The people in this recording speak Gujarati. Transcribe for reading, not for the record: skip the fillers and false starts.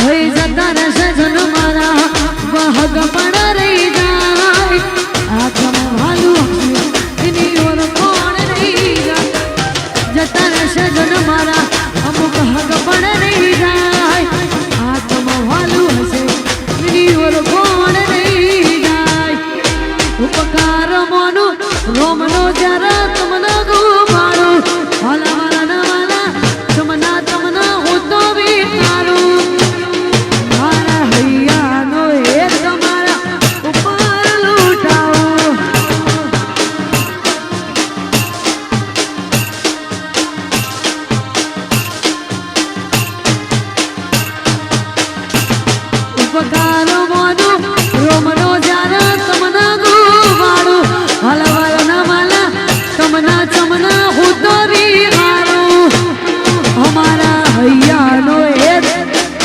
હોય જતા રહેશે જન મારા વહગ પણ રહી જાય આખમાં ભાલું એની ઓર કોણ રહી જાય જતા રહેશે જન મારા અમુક હગ પણ રહી જાય આખમાં ભાલું હશે એની ઓર કોણ રહી જાય ઉપકાર મોનું રોમનો જરા તમને ગુમાડું વાલા વાલા ના વાલા તમના તમના હું તો વિચારું મારા હૈયાનો એક તમારા ઉપર લૂંટાવો ઉપકાર